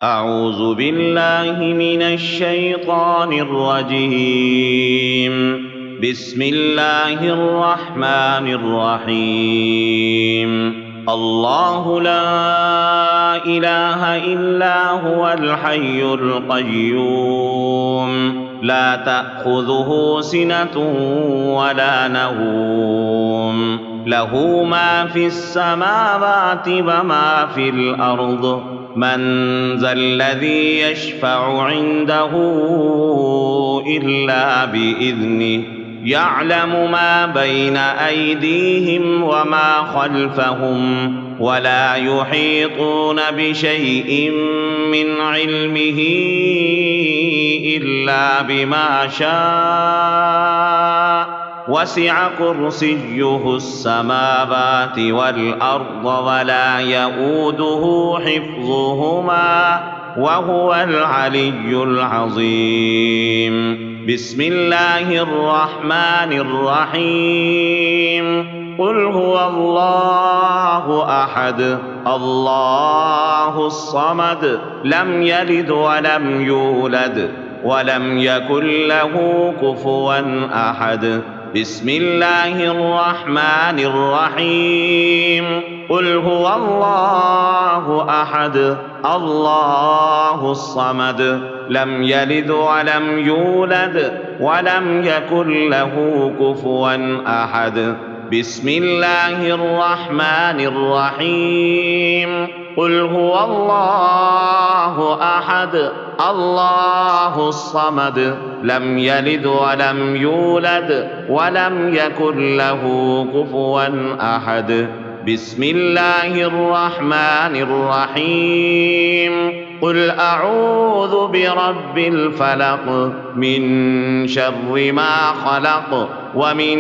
أعوذ بالله من الشيطان الرجيم. بسم الله الرحمن الرحيم. الله لا إله إلا هو الحي القيوم، لا تأخذه سنة ولا نوم، له ما في السماوات وما في الأرض. من ذا الذي يشفع عنده إلا بإذنه، يعلم ما بين أيديهم وما خلفهم، ولا يحيطون بشيء من علمه إلا بما شاء. وسع كرسيه السماوات والأرض ولا يئوده حفظهما وهو العلي العظيم. بسم الله الرحمن الرحيم. قل هو الله أحد الله الصمد، لم يلد ولم يولد ولم يكن له كفوا أحد. بسم الله الرحمن الرحيم. قل هو الله أحد الله الصمد، لم يلد ولم يولد ولم يكن له كفوا أحد. بسم الله الرحمن الرحيم. قل هو الله أحد الله الصمد، لم يلد ولم يولد ولم يكن له كفوا أحد. بسم الله الرحمن الرحيم. قل أعوذ برب الفلق، من شر ما خلق، ومن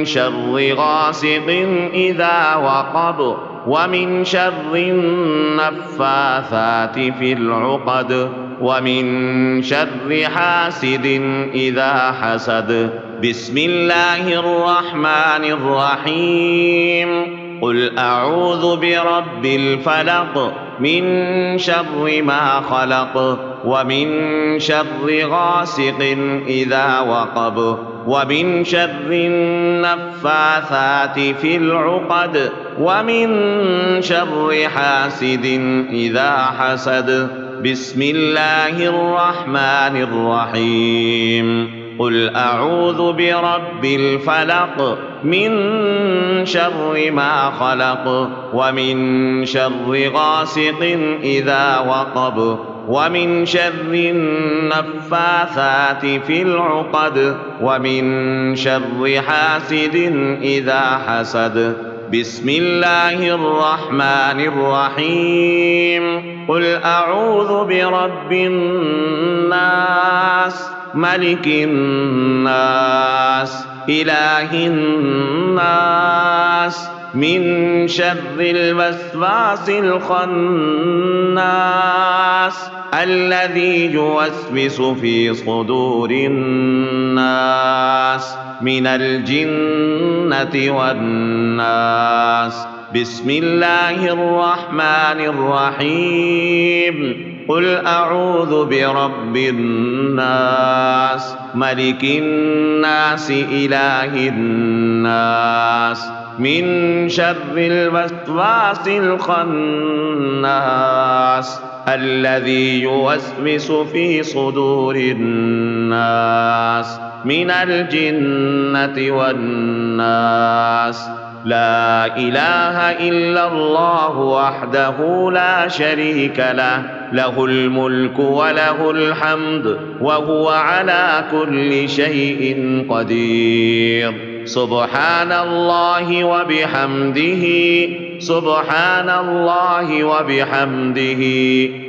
شر غاسق إذا وقب، ومن شر النفاثات في العقد، ومن شر حاسد إذا حسد. بسم الله الرحمن الرحيم. قل أعوذ برب الفلق، من شر ما خلق، ومن شر غاسق إذا وقب، ومن شر النفاثات في العقد، ومن شر حاسد إذا حسد. بسم الله الرحمن الرحيم. قل أعوذ برب الفلق، من شر ما خلق، ومن شر غاسق إذا وقب، ومن شر النفاثات في العقد، ومن شر حاسد إذا حسد. بسم الله الرحمن الرحيم. قل أعوذ برب الناس، ملك الناس، إله الناس، من شر الوسواس الخناس، الذي يوسوس في صدور الناس من الجنة والناس. بسم الله الرحمن الرحيم. قل أعوذ برب الناس، ملك الناس، إله الناس، من شر الوسواس الخناس، الذي يوسوس في صدور الناس من الجنة والناس. لا إله إلا الله وحده لا شريك له، له الملك وله الحمد وهو على كل شيء قدير. سبحان الله وبحمده، سبحان الله وبحمده،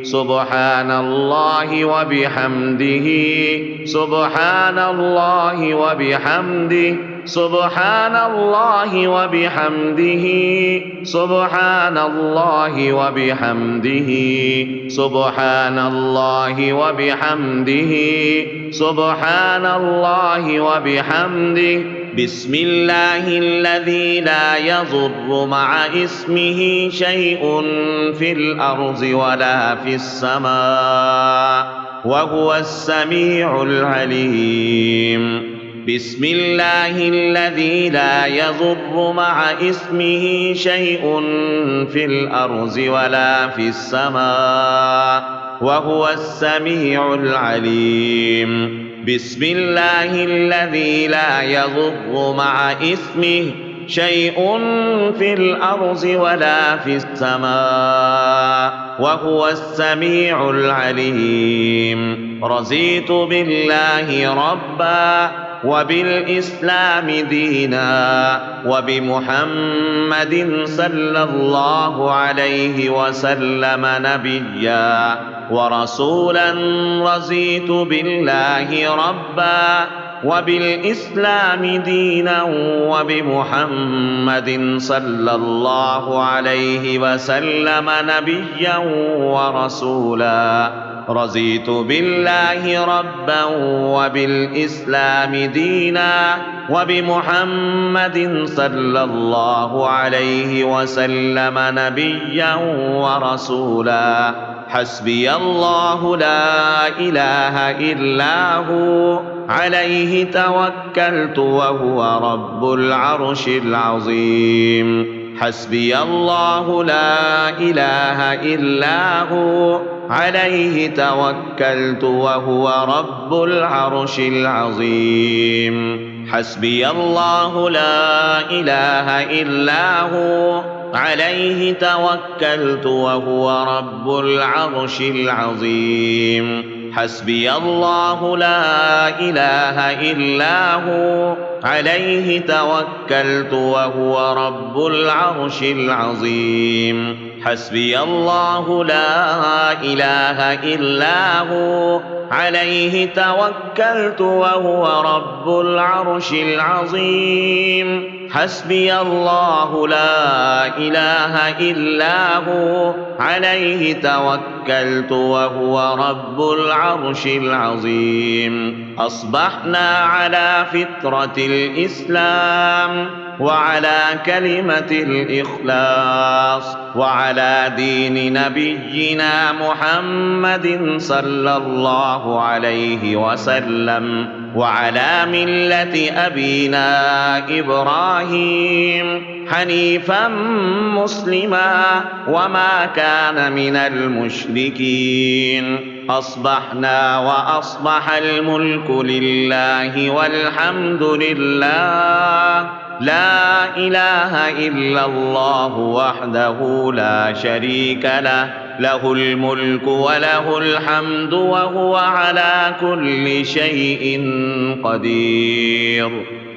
سبحان الله وبحمده، سبحان الله وبحمده، سبحان الله وبحمده، سبحان الله وبحمده، سبحان الله وبحمده، سبحان الله وبحمده، بسم الله الذي لا يضر مع اسمه شيء في الأرض ولا في السماء وهو السميع العليم. بسم الله الذي لا يضر مع اسمه شيء في الأرض ولا في السماء وهو السميع العليم. بسم الله الذي لا يضر مع اسمه شيء في الأرض ولا في السماء وهو السميع العليم. رضيت بالله ربا وبالإسلام دينا وبمحمد صلى الله عليه وسلم نبيا ورسولا. رضيت بالله ربا وبالإسلام دينا وبمحمد صلى الله عليه وسلم نبيا ورسولا. رضيت بالله ربا وبالإسلام دينا وبمحمد صلى الله عليه وسلم نبيا ورسولا. حسبي الله لا إله إلا هو عليه توكلت وهو رب العرش العظيم. حسبي الله لا إله إلا هو عليه توكلت وهو رب العرش العظيم. حسبي الله لا إله إلا هو عليه توكلت وهو رب العرش العظيم. حسبي الله لا إله إلا هو عليه توكلت وهو رب العرش العظيم. حسبي الله لا إله إلا هو عليه توكلت وهو رب العرش العظيم. حسبي الله لا إله إلا هو عليه توكلت وهو رب العرش العظيم. أصبحنا على فطرة الإسلام وعلى كلمة الإخلاص وعلى دين نبينا محمد صلى الله عليه وسلم وعلى ملة أبينا إبراهيم حنيفا مسلما وما كان من المشركين. أصبحنا وأصبح الملك لله والحمد لله. لا إله إلا الله وحده لا شريك له، له الملك وله الحمد وهو على كل شيء قدير.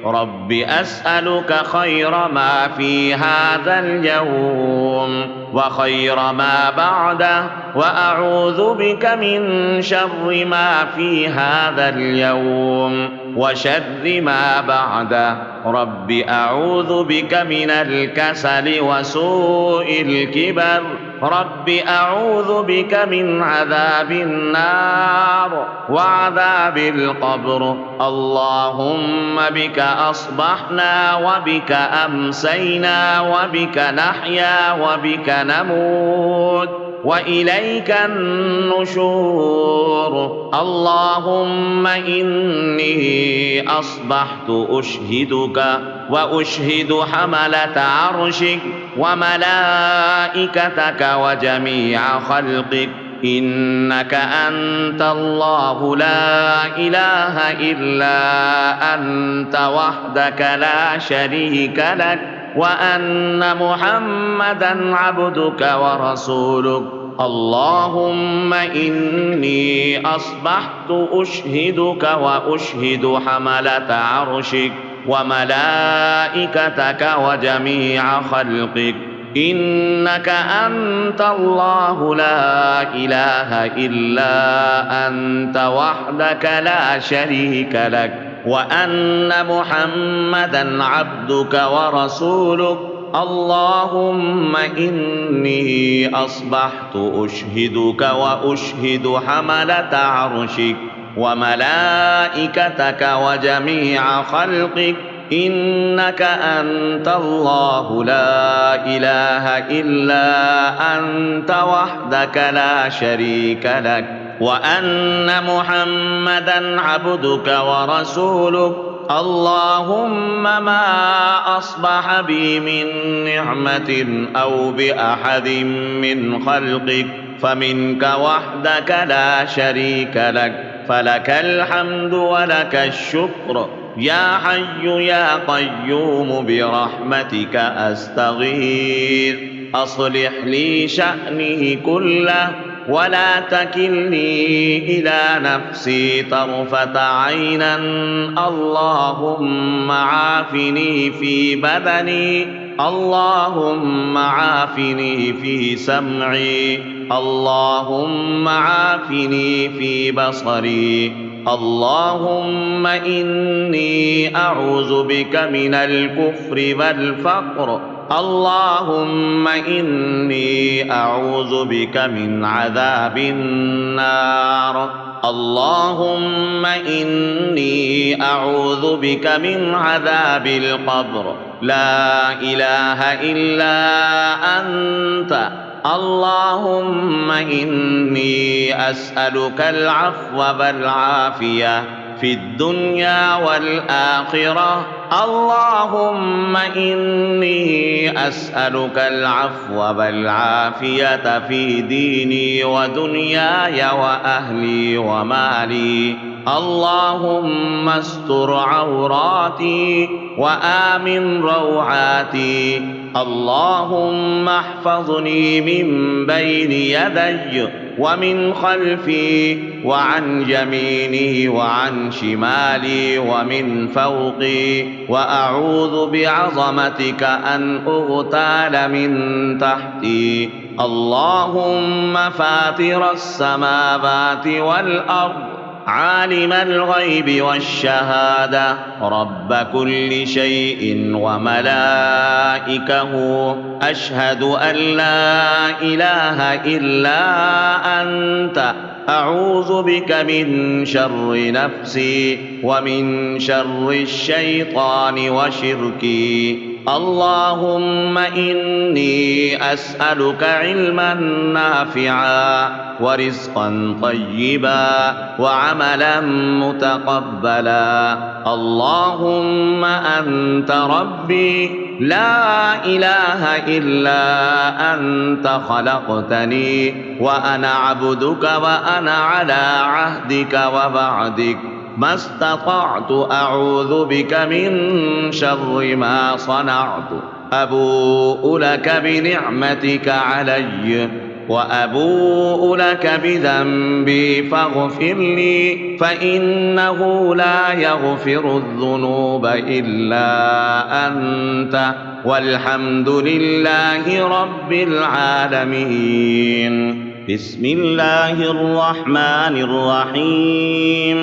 رب أسألك خير ما في هذا اليوم وخير ما بعده، وأعوذ بك من شر ما في هذا اليوم وشر ما بعده. رب أعوذ بك من الكسل وسوء الكبر. رب أعوذ بك من عذاب النار وعذاب القبر. اللهم بك أصبحنا وبك أمسينا وبك نحيا وبك نموت وإليك النشور. اللهم إني أصبحت أشهدك وأشهد حملة عرشك وملائكتك وجميع خلقك إنك أنت الله لا إله إلا أنت وحدك لا شريك لك، وأن محمدًا عبدك ورسولك. اللهم إني أصبحت أشهدك وأشهد حملة عرشك وملائكتك وجميع خلقك إنك أنت الله لا إله إلا أنت وحدك لا شريك لك، وأن محمدًا عبدك ورسولك. اللهم إني أصبحت أشهدك وأشهد حملة عرشك وملائكتك وجميع خلقك إنك أنت الله لا إله إلا أنت وحدك لا شريك لك وأن محمدا عبدك ورسولك اللهم ما أصبح بي من نعمة أو بأحد من خلقك فمنك وحدك لا شريك لك فلك الحمد ولك الشكر يا حي يا قيوم برحمتك أستغيث أصلح لي شأني كله ولا تكلني إلى نفسي طرفة عينا اللهم عافني في بدني اللهم عافني في سمعي اللهم عافني في بصري اللهم إني أعوذ بك من الكفر والفقر اللهم إني أعوذ بك من عذاب النار اللهم إني أعوذ بك من عذاب القبر لا إله إلا أنت اللهم إني أسألك العفو والعافية في الدنيا والآخرة اللهم إني أسألك العفو والعافية في ديني ودنياي وأهلي ومالي اللهم استر عوراتي وآمن روعاتي اللهم احفظني من بين يدي ومن خلفي وعن يميني وعن شمالي ومن فوقي وأعوذ بعظمتك أن أغتال من تحتي اللهم فاطر السماوات والأرض عالم الغيب والشهادة رب كل شيء وملائكه أشهد أن لا إله إلا أنت أعوذ بك من شر نفسي ومن شر الشيطان وشركي اللهم إني أسألك علما نافعا ورزقا طيبا وعملا متقبلا اللهم أنت ربي لا إله إلا أنت خلقتني وأنا عبدك وأنا على عهدك ووعدك ما استطعت أعوذ بك من شر ما صنعت أبوء لك بنعمتك علي وأبوء لك بذنبي فاغفر لي فإنه لا يغفر الذنوب إلا أنت والحمد لله رب العالمين بسم الله الرحمن الرحيم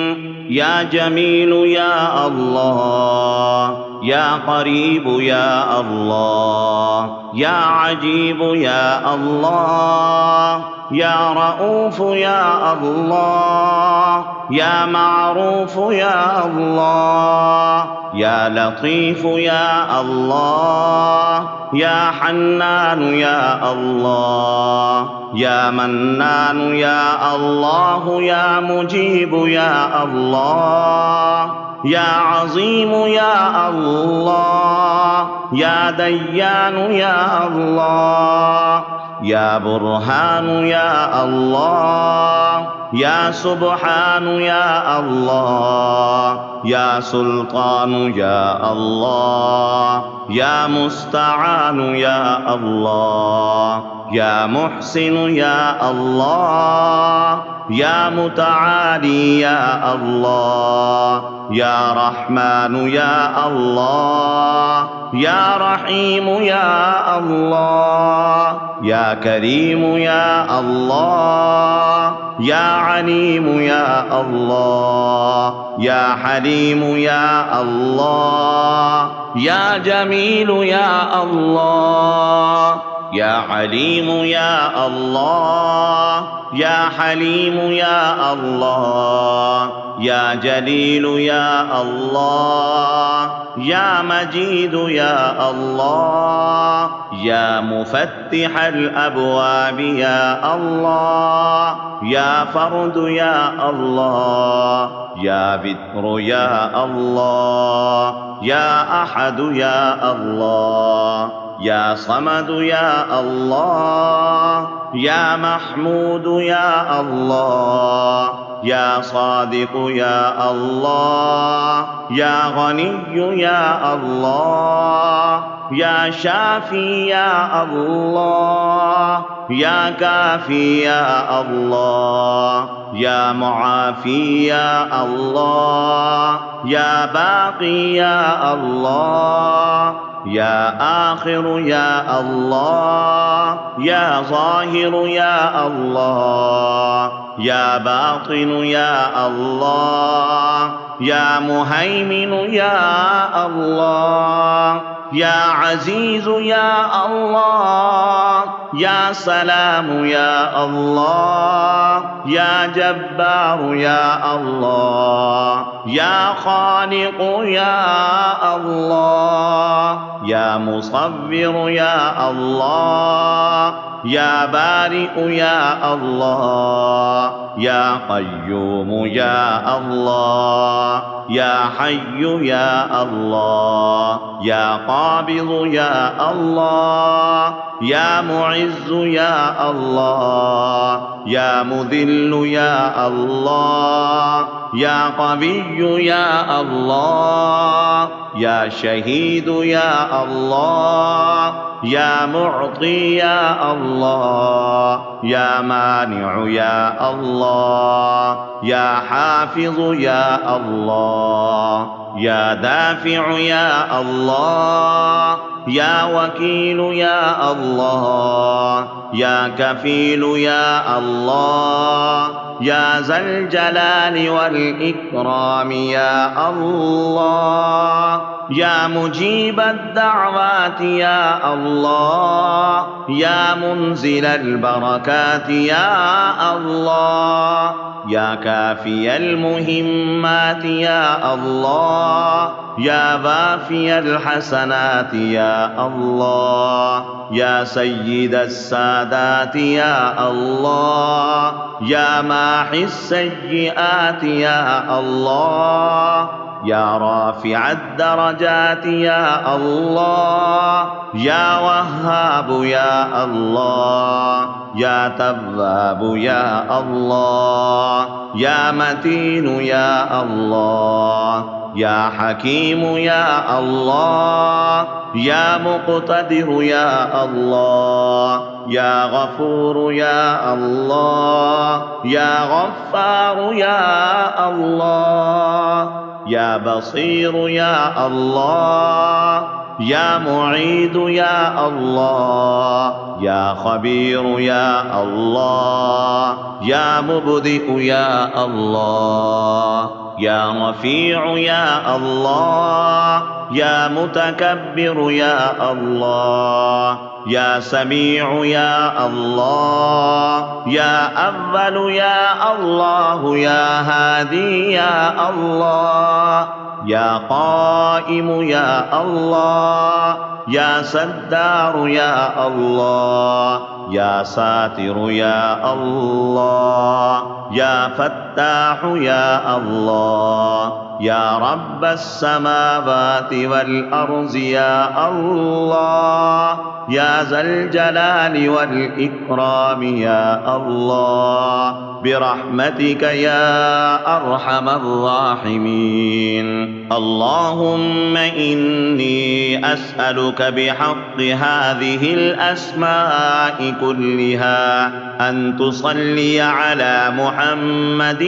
يا جميل يا الله يا قريب يا الله يا عجيب يا الله يا رؤوف يا الله يا معروف يا الله يا لطيف يا الله يا حنان يا الله يا منان يا الله يا مجيب يا الله يا عظيم يا الله يا ديان يا الله يا برهان يا الله يا سبحان يا الله يا سلطان يا الله يا مستعان يا الله يا محسن يا الله يا متعالي يا الله يا رحمن يا الله يا رحيم يا الله يا كريم يا الله يا عليم يا الله يا حليم يا الله يا جميل يا الله يا عليم يا الله يا حليم يا الله يا جليل يا الله يا مجيد يا الله يا مفتح الأبواب يا الله يا فرد يا الله يا بكر يا الله يا أحد يا الله يا صمد يا الله يا محمود يا الله يا صادق يا الله يا غني يا الله يا شافي يا الله يا كافي يا الله يا معافي يا الله يا باقي يا الله يا آخر يا الله يا ظاهر يا الله يا باطن يا الله يا مهيمن يا الله يا عزيز يا الله يا سلام يا الله يا جبار يا الله يا خالق يا الله يا مصور يا الله يا بارئ يا الله يا قيوم يا الله يا حي يا الله يا قابض يا الله يا معز يا الله يا مذل يا الله يا قوي يا الله يا شهيد يا الله يا معطي يا الله يا مانع يا الله يا حافظ يا الله يا دافع يا الله يا وكيل يا الله يا كفيل يا الله يا ذا الجلال والإكرام يا الله يا مجيب الدعوات يا الله يا منزل البركات يا الله يا كافي المهمات يا الله يا وافي الحسنات يا الله يا سيد السادات يا الله يا ماحي السيئات يا الله يا رافع الدرجات يا الله يا وهاب يا الله يا تواب يا الله يا متين يا الله يا حكيم يا الله يا مقتدر يا الله يا غفور يا الله يا غفار يا الله يا بصير يا الله يا معيد يا الله يا خبير يا الله يا مبدئ يا الله يا رفيع يا الله يا متكبر يا الله يا سميع يا الله يا أول يا الله يا هادي يا الله يا قائم يا الله يا سدار يا الله يا ساتر يا الله يا فتاح يا الله يا رب السماوات والأرض يا الله يا ذا الجلال والإكرام يا الله برحمتك يا أرحم الراحمين. اللهم إني أسألك بحق هذه الأسماء كلها أن تصلي على محمد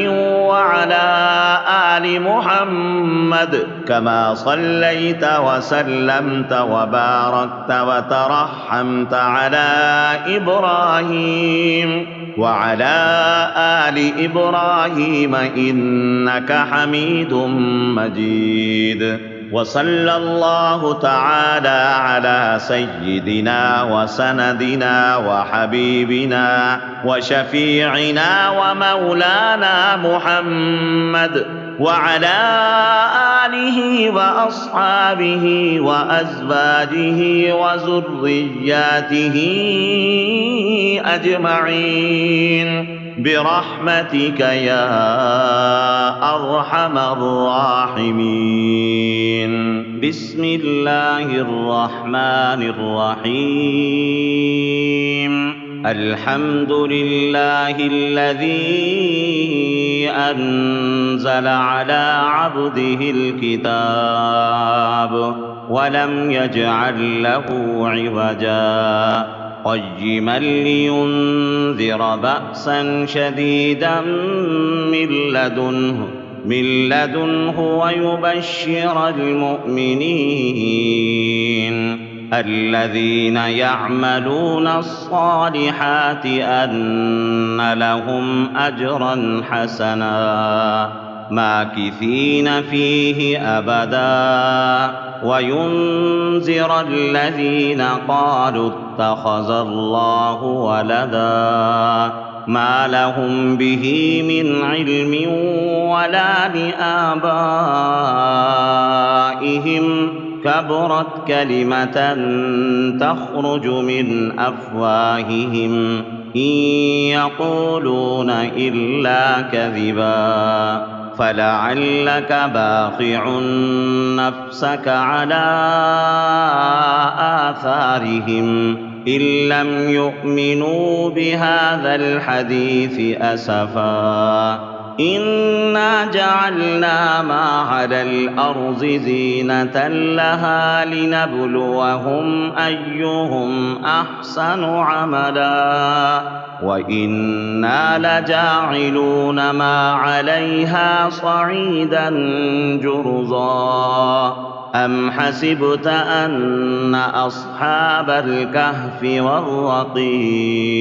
وعلى آل محمد كما صليت وسلمت وباركت وترحمت على إبراهيم وعلى آل إبراهيم إنك حميد مجيد. وصلى الله تعالى على سيدنا وسندنا وحبيبنا وشفيعنا ومولانا محمد وعلى آله وأصحابه وأزواجه وذرياته أجمعين برحمتك يا أرحم الراحمين. بسم الله الرحمن الرحيم. الحمد لله الذي أنزل على عبده الكتاب ولم يجعل له عوجا قيما لينذر بأسا شديدا من لدنه ويبشر المؤمنين الذين يعملون الصالحات أن لهم أجرا حسنا ماكثين فيه أبدا وينذر الذين قالوا اتخذ الله ولدا ما لهم به من علم ولا لآبائهم كبرت كلمة تخرج من أفواههم إن يقولون إلا كذبا فلعلك باخع نفسك على آثارهم إن لم يؤمنوا بهذا الحديث أسفا إنا جعلنا ما على الأرض زينة لها لنبلوهم أيهم أحسن عملا وإنا لجاعلون ما عليها صعيدا جرزا أم حسبت أن أصحاب الكهف والرقيم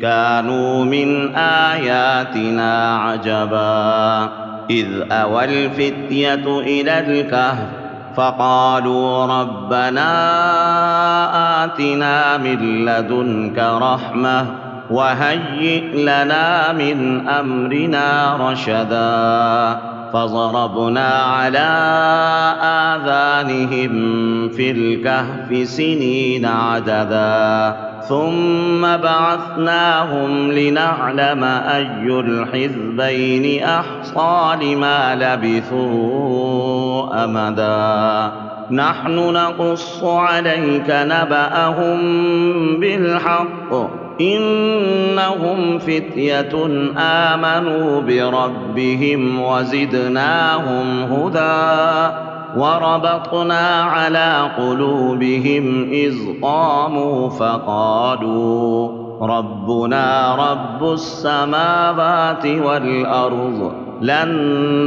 كانوا من آياتنا عجبا إذ أوى الفتية إلى الكهف فقالوا ربنا آتنا من لدنك رحمة وهيئ لنا من أمرنا رشدا فضربنا على آذانهم في الكهف سنين عددا ثم بعثناهم لنعلم أي الحزبين أحصى لما لبثوا أمدا نحن نقص عليك نبأهم بالحق إنهم فتية آمنوا بربهم وزدناهم هدى وربطنا على قلوبهم إذ قاموا فقالوا ربنا رب السماوات والأرض لن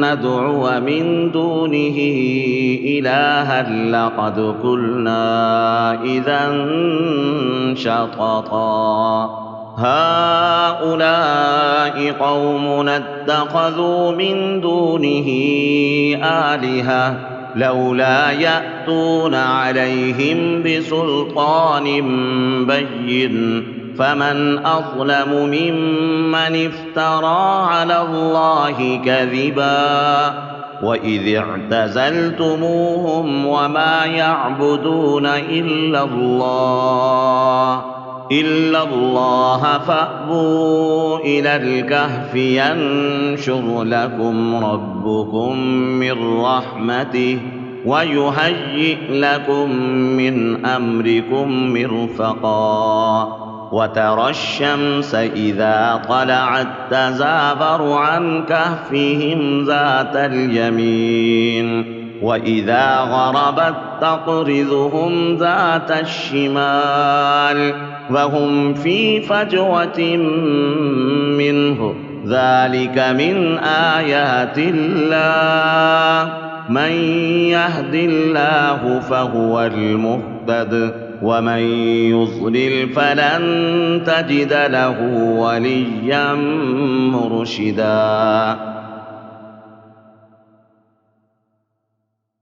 ندعو من دونه إلها لقد قلنا إذا شططا هؤلاء قومنا اتخذوا من دونه آلهة لولا يأتون عليهم بسلطان بين فمن أظلم ممن افترى على الله كذبا وإذ اعتزلتموهم وما يعبدون إلا الله فأووا إلى الكهف ينشر لكم ربكم من رحمته ويهيئ لكم من أمركم مرفقا وترى الشمس إذا طلعت تزاور عن كهفهم ذات اليمين وإذا غربت تقرضهم ذات الشمال وهم في فجوة منه ذلك من آيات الله من يهد الله فهو المهتد ومن يضلل فلن تجد له وليا مرشدا